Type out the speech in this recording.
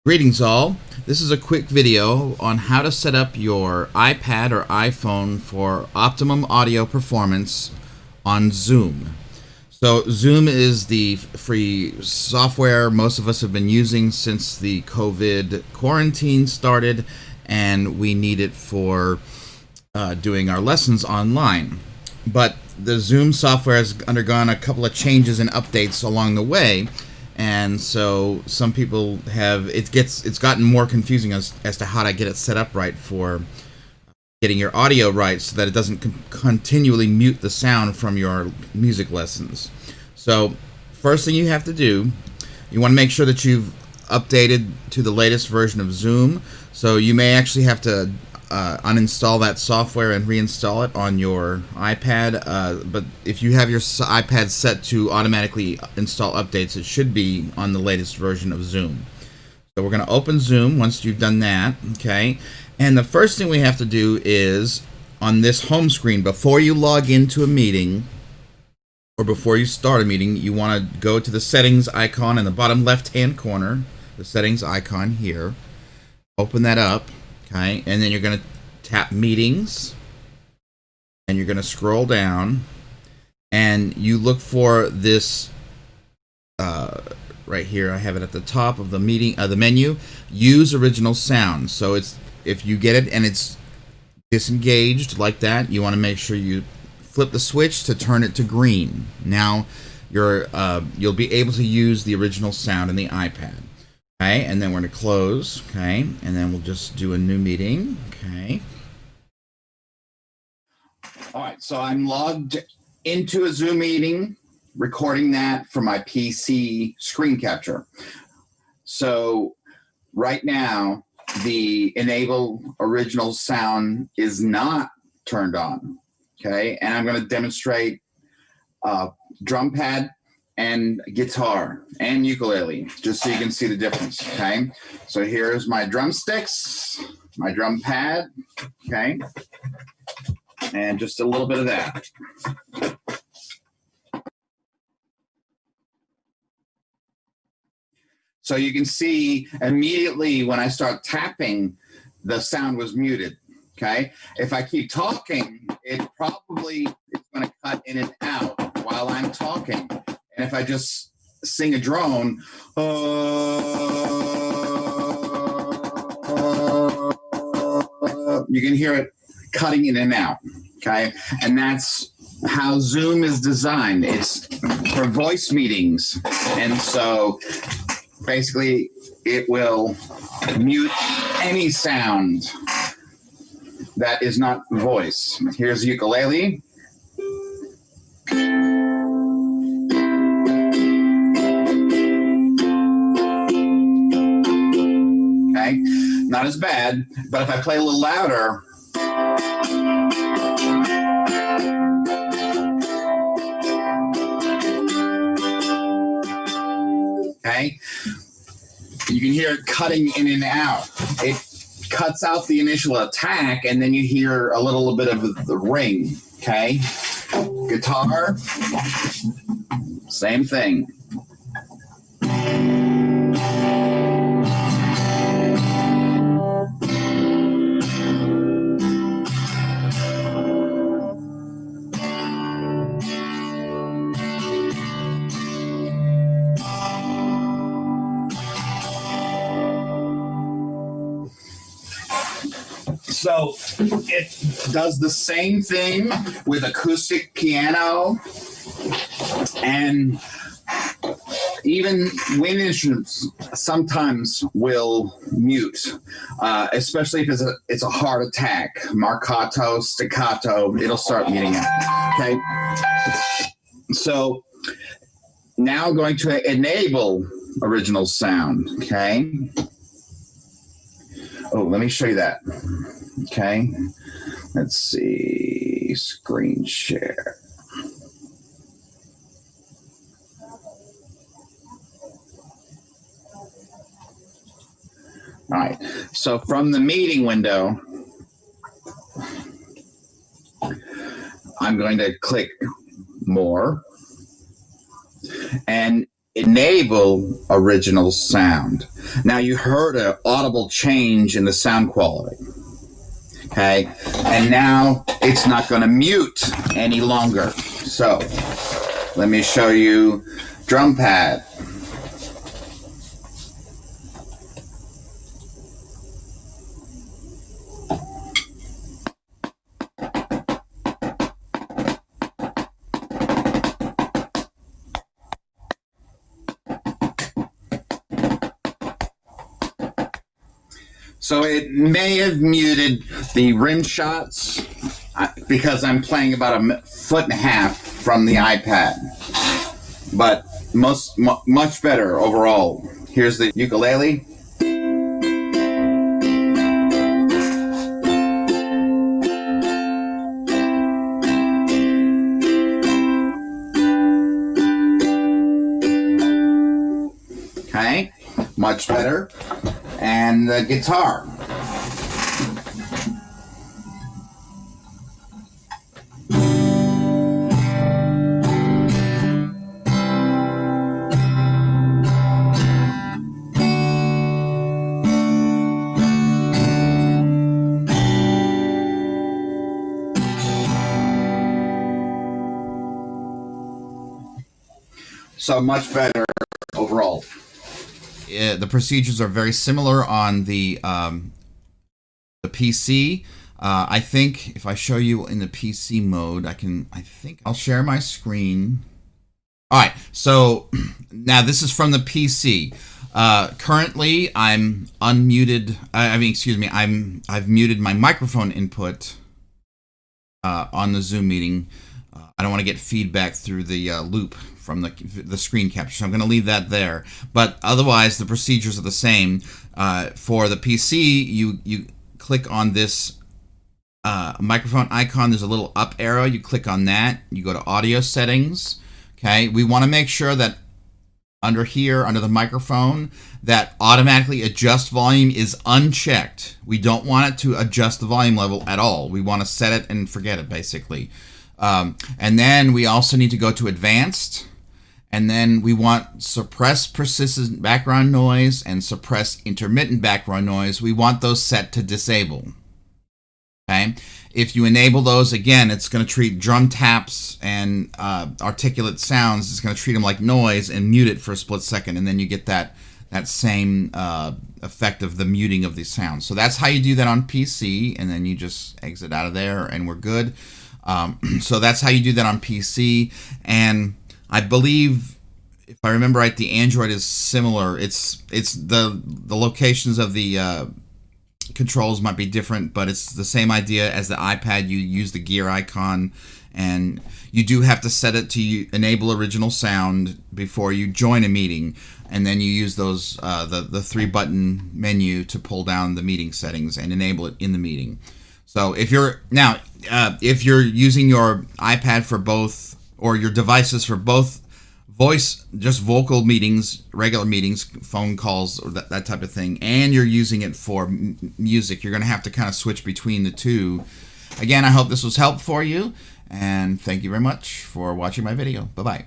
Greetings all. This is a quick video on how to set up your iPad or iPhone for optimum audio performance on Zoom. So Zoom is the free software most of us have been using since the COVID quarantine started, and we need it for doing our lessons online. But the Zoom software has undergone a couple of changes and updates along the way, and so some people have it's gotten more confusing as to how to get it set up right for getting your audio right so that it doesn't continually mute the sound from your music lessons. So first thing you have to do, you want to make sure that you've updated to the latest version of Zoom. So you may actually have to uninstall that software and reinstall it on your iPad, but if you have your iPad set to automatically install updates, it should be on the latest version of Zoom. So we're going to open Zoom once you've done that, okay? And the first thing we have to do is, on this home screen, before you log into a meeting or before you start a meeting, you want to go to the settings icon in the bottom left-hand corner, the settings icon here. Open that up. Okay, and then you're going to tap meetings, and you're going to scroll down, and you look for this right here. I have it at the top of the the menu. Use original sound. So it's, if you get it and it's disengaged like that, you want to make sure you flip the switch to turn it to green. Now you'll be able to use the original sound in the iPad. Okay, and then we're going to close, okay, and then we'll just do a new meeting, okay. All right, so I'm logged into a Zoom meeting, recording that for my PC screen capture. So right now, the enable original sound is not turned on, okay, and I'm going to demonstrate drum pad and guitar and ukulele, just so you can see the difference, okay? So here's my drumsticks, my drum pad, okay? And just a little bit of that. So you can see immediately when I start tapping, the sound was muted, okay? If I keep talking, it probably is gonna cut in and out while I'm talking. And if I just sing a drone, you can hear it cutting in and out, okay? And that's how Zoom is designed. It's for voice meetings. And so basically it will mute any sound that is not voice. Here's ukulele. Not as bad, but if I play a little louder, okay, you can hear it cutting in and out. It cuts out the initial attack, and then you hear a little bit of the ring, okay? Guitar, same thing. So it does the same thing with acoustic piano and even wind instruments sometimes will mute, especially if it's a hard attack, marcato, staccato, it'll start muting it, okay? So now I'm going to enable original sound, okay? Oh, let me show you that. Okay, let's see, screen share. All right, so from the meeting window, I'm going to click more, and enable original sound. Now you heard an audible change in the sound quality. Okay, and now it's not going to mute any longer. So let me show you drum pad. So it may have muted the rim shots because I'm playing about a foot and a half from the iPad, but much better overall. Here's the ukulele. Okay, much better. And the guitar. So much better overall. Yeah, the procedures are very similar on the PC. I think if I show you in the PC mode, I think I'll share my screen. All right, so now this is from the PC. Currently, I'm unmuted. I've muted my microphone input on the Zoom meeting. I don't want to get feedback through the loop from the screen capture, so I'm going to leave that there. But otherwise, the procedures are the same. For the PC, you click on this microphone icon. There's a little up arrow. You click on that. You go to audio settings. Okay, we want to make sure that under here, under the microphone, that automatically adjust volume is unchecked. We don't want it to adjust the volume level at all. We want to set it and forget it, basically. And then we also need to go to advanced, and then we want suppress persistent background noise and suppress intermittent background noise. We want those set to disable. Okay, if you enable those, again, it's going to treat drum taps and articulate sounds. It's going to treat them like noise and mute it for a split second, and then you get that same effect of the muting of the sound. So that's how you do that on PC, and then you just exit out of there, and we're good. So that's how you do that on PC, and I believe, if I remember right, the Android is similar. It's the locations of the controls might be different, but it's the same idea as the iPad. You use the gear icon, and you do have to set it to enable original sound before you join a meeting, and then you use those the 3-button menu to pull down the meeting settings and enable it in the meeting. So if you're using your iPad for both, or your devices for both voice, just vocal meetings, regular meetings, phone calls, or that type of thing, and you're using it for music, you're going to have to kind of switch between the two. Again, I hope this was helpful for you, and thank you very much for watching my video. Bye-bye.